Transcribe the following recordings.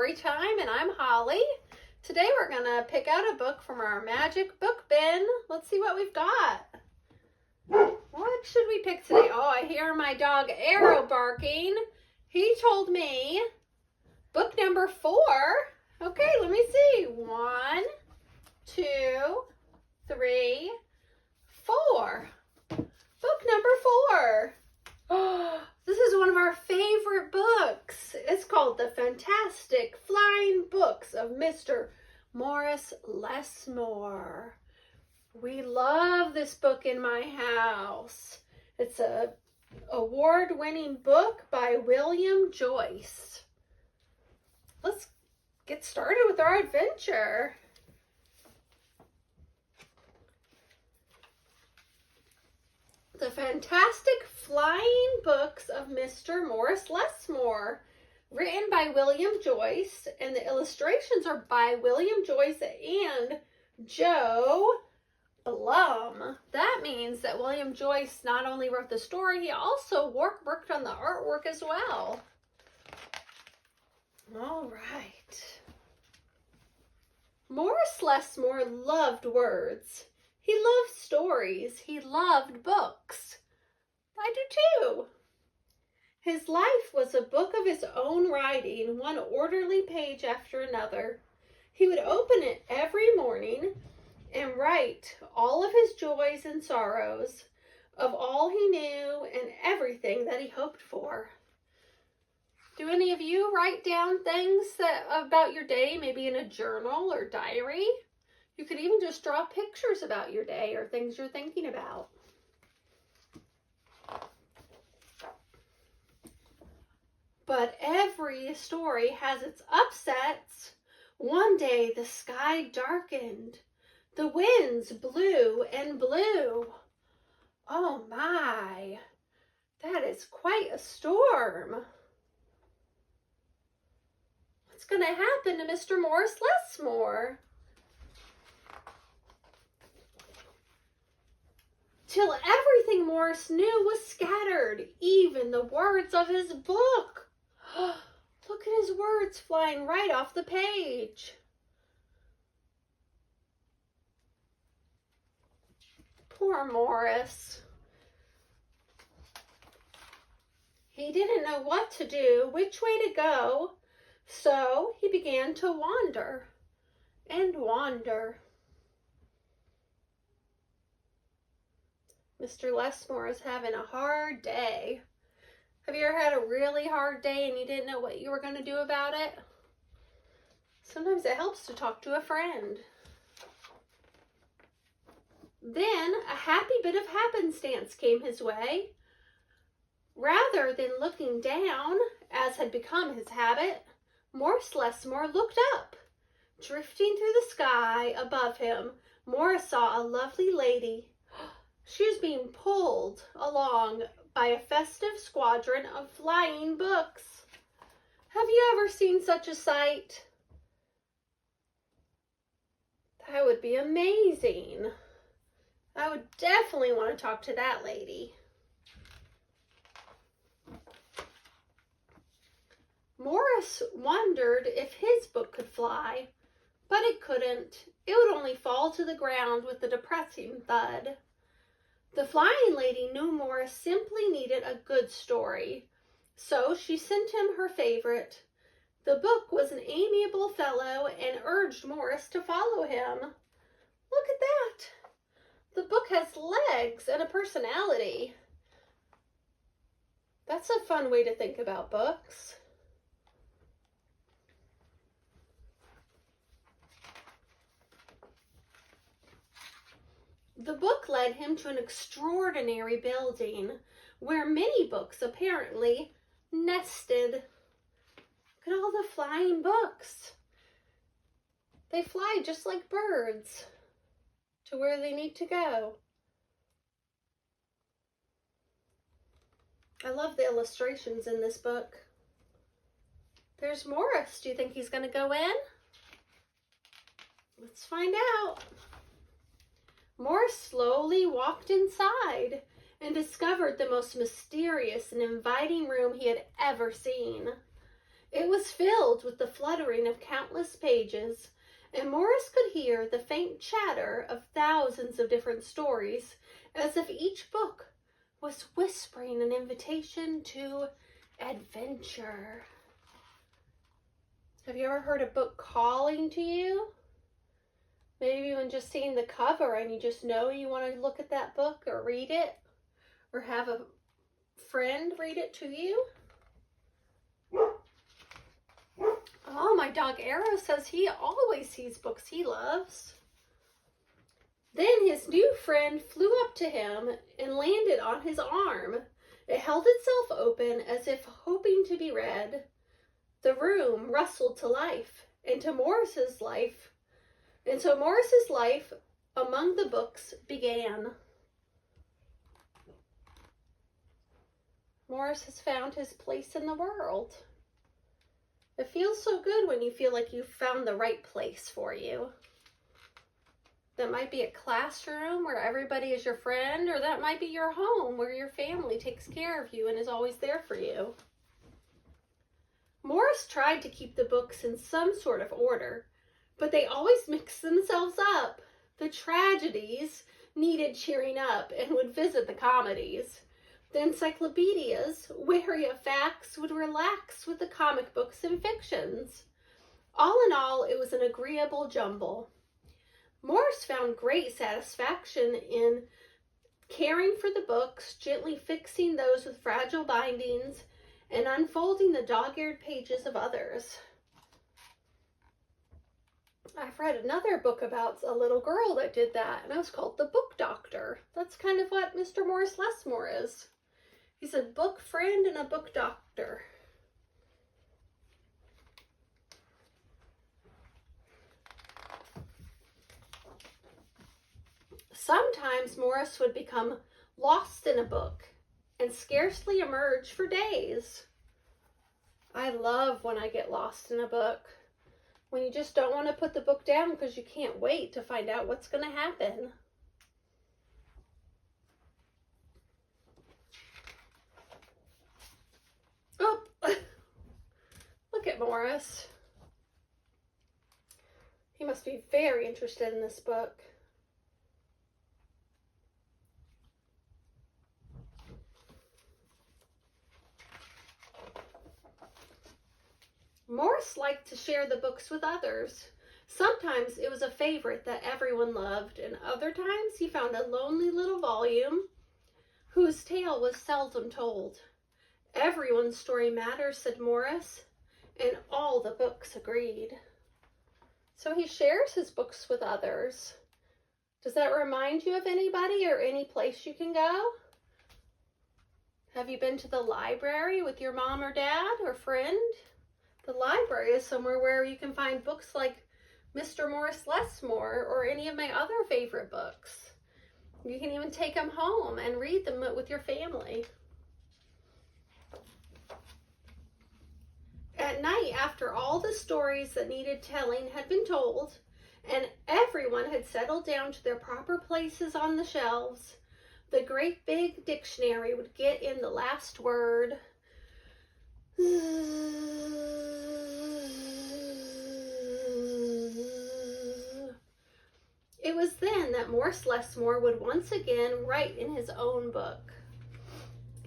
story time, and I'm Holly. Today we're gonna pick out a book from our magic book bin. Let's see what we've got. What should we pick today? Oh, I hear my dog Arrow barking. He told me book number 4. Okay, let me see. 1, 2, 3, 4. Book number 4. Oh, this is one of our favorite books. It's called The Fantastic Flying Books of Mr. Morris Lessmore. We love this book in my house. It's a award-winning book by William Joyce. Let's get started with our adventure. The Fantastic Flying Books of Mr. Morris Lessmore, written by William Joyce, and the illustrations are by William Joyce and Joe Blum. That means that William Joyce not only wrote the story, he also worked on the artwork as well. All right. Morris Lessmore loved words. He loved stories. He loved books. I do too. His life was a book of his own writing, one orderly page after another. He would open it every morning and write all of his joys and sorrows, of all he knew and everything that he hoped for. Do any of you write down things about your day, maybe in a journal or diary? You could even just draw pictures about your day or things you're thinking about. But every story has its upsets. One day the sky darkened. The winds blew and blew. Oh my, that is quite a storm. What's going to happen to Mr. Morris Lessmore? Till everything Morris knew was scattered, even the words of his book. Look at his words flying right off the page. Poor Morris. He didn't know what to do, which way to go, so he began to wander and wander. Mr. Lessmore is having a hard day. Have you ever had a really hard day and you didn't know what you were going to do about it? Sometimes it helps to talk to a friend. Then a happy bit of happenstance came his way. Rather than looking down, as had become his habit, Morris Lessmore looked up. Drifting through the sky above him, Morris saw a lovely lady. She was being pulled along by a festive squadron of flying books. Have you ever seen such a sight? That would be amazing. I would definitely want to talk to that lady. Morris wondered if his book could fly, but it couldn't. It would only fall to the ground with a depressing thud. The flying lady knew Morris simply needed a good story, so she sent him her favorite. The book was an amiable fellow and urged Morris to follow him. Look at that! The book has legs and a personality. That's a fun way to think about books. The book led him to an extraordinary building where many books apparently nested. Look at all the flying books. They fly just like birds to where they need to go. I love the illustrations in this book. There's Morris. Do you think he's going to go in? Let's find out. Morris slowly walked inside and discovered the most mysterious and inviting room he had ever seen. It was filled with the fluttering of countless pages, and Morris could hear the faint chatter of thousands of different stories, as if each book was whispering an invitation to adventure. Have you ever heard a book calling to you? Maybe even just seeing the cover and you just know you want to look at that book or read it, or have a friend read it to you. Oh, my dog Arrow says he always sees books he loves. Then his new friend flew up to him and landed on his arm. It held itself open as if hoping to be read. The room rustled to life, and so Morris's life among the books began. Morris has found his place in the world. It feels so good when you feel like you've found the right place for you. That might be a classroom where everybody is your friend, or that might be your home where your family takes care of you and is always there for you. Morris tried to keep the books in some sort of order, but they always mixed themselves up. The tragedies needed cheering up and would visit the comedies. The encyclopedias, wary of facts, would relax with the comic books and fictions. All in all, it was an agreeable jumble. Morris found great satisfaction in caring for the books, gently fixing those with fragile bindings, and unfolding the dog-eared pages of others. I've read another book about a little girl that did that, and it was called The Book Doctor. That's kind of what Mr. Morris Lessmore is. He's a book friend and a book doctor. Sometimes Morris would become lost in a book and scarcely emerge for days. I love when I get lost in a book, when you just don't want to put the book down because you can't wait to find out what's going to happen. Oh, look at Morris. He must be very interested in this book. Morris liked to share the books with others. Sometimes it was a favorite that everyone loved, and other times he found a lonely little volume whose tale was seldom told. Everyone's story matters, said Morris, and all the books agreed. So he shares his books with others. Does that remind you of anybody or any place you can go? Have you been to the library with your mom or dad or friend? The library is somewhere where you can find books like Mr. Morris Lessmore or any of my other favorite books. You can even take them home and read them with your family. At night, after all the stories that needed telling had been told, and everyone had settled down to their proper places on the shelves, the great big dictionary would get in the last word. It was then that Morris Lessmore would once again write in his own book.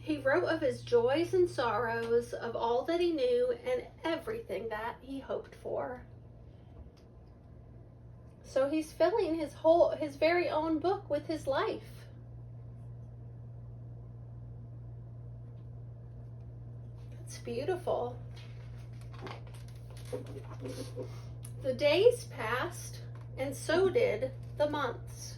He wrote of his joys and sorrows, of all that he knew and everything that he hoped for. So he's filling his very own book with his life. It's beautiful. The days passed, and so did the months.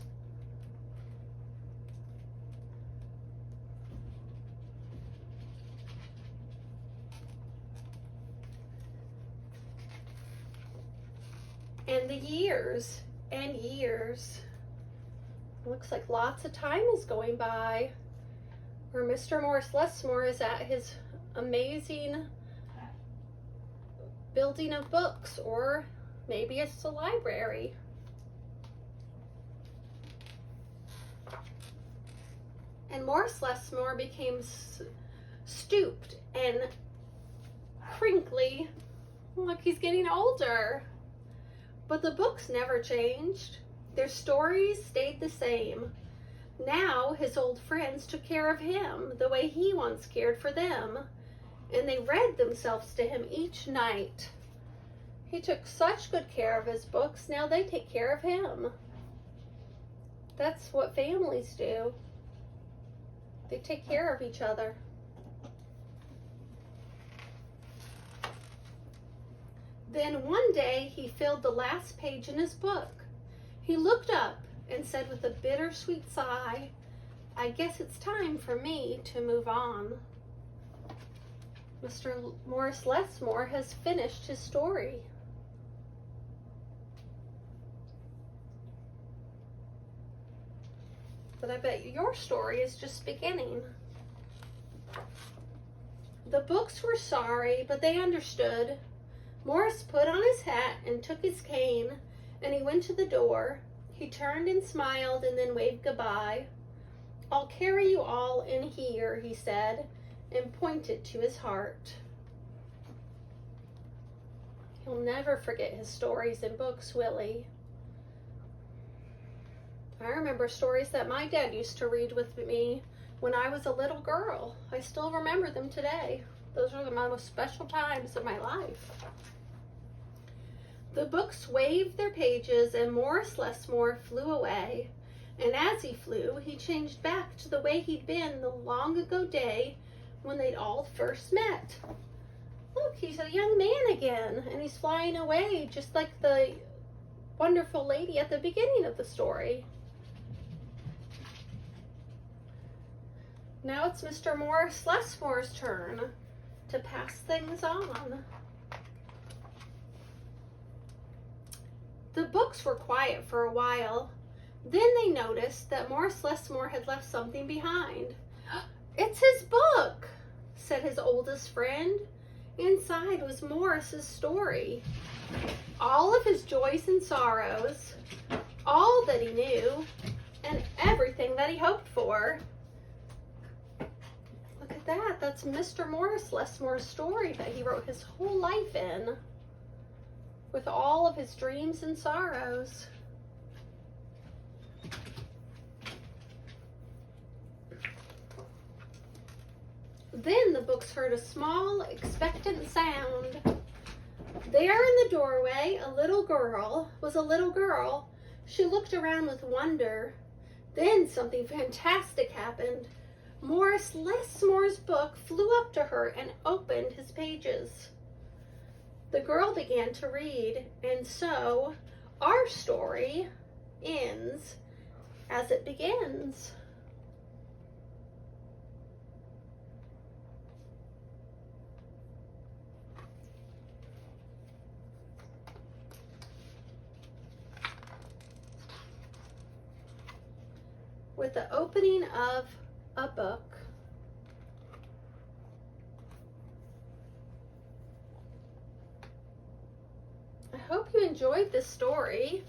And the years and years. Looks like lots of time is going by. Where Mr. Morris Lessmore is at his amazing building of books, or maybe it's a library. And Morris Lessmore became stooped and crinkly Look, he's getting older. But the books never changed. Their stories stayed the same. Now his old friends took care of him the way he once cared for them, and they read themselves to him each night. He took such good care of his books, now they take care of him. That's what families do. They take care of each other. Then one day he filled the last page in his book. He looked up and said with a bittersweet sigh, "I guess it's time for me to move on." Mr. Morris Lessmore has finished his story. But I bet your story is just beginning. The books were sorry, but they understood. Morris put on his hat and took his cane, and he went to the door. He turned and smiled and then waved goodbye. "I'll carry you all in here," he said, and pointed to his heart. He'll never forget his stories and books, will he? I remember stories that my dad used to read with me when I was a little girl. I still remember them today. Those are the most special times of my life. The books waved their pages and Morris Lessmore flew away. And as he flew, he changed back to the way he'd been the long ago day when they'd all first met. Look, he's a young man again, and he's flying away just like the wonderful lady at the beginning of the story. Now it's Mr. Morris Lessmore's turn to pass things on. The books were quiet for a while. Then they noticed that Morris Lessmore had left something behind. "It's his book," said his oldest friend. Inside was Morris's story. All of his joys and sorrows, all that he knew, and everything that he hoped for. Look at that. That's Mr. Morris Lessmore's story that he wrote his whole life in, with all of his dreams and sorrows. Then the books heard a small, expectant sound. There in the doorway, a little girl. She looked around with wonder. Then something fantastic happened. Morris Lessmore's book flew up to her and opened his pages. The girl began to read, and so our story ends as it begins. With the opening of a book. I hope you enjoyed this story.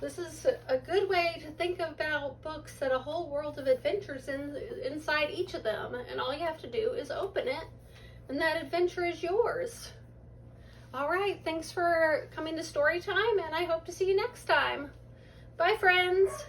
This is a good way to think about books that a whole world of adventures inside each of them, and all you have to do is open it, and that adventure is yours. All right, thanks for coming to Story Time, and I hope to see you next time. Bye, friends.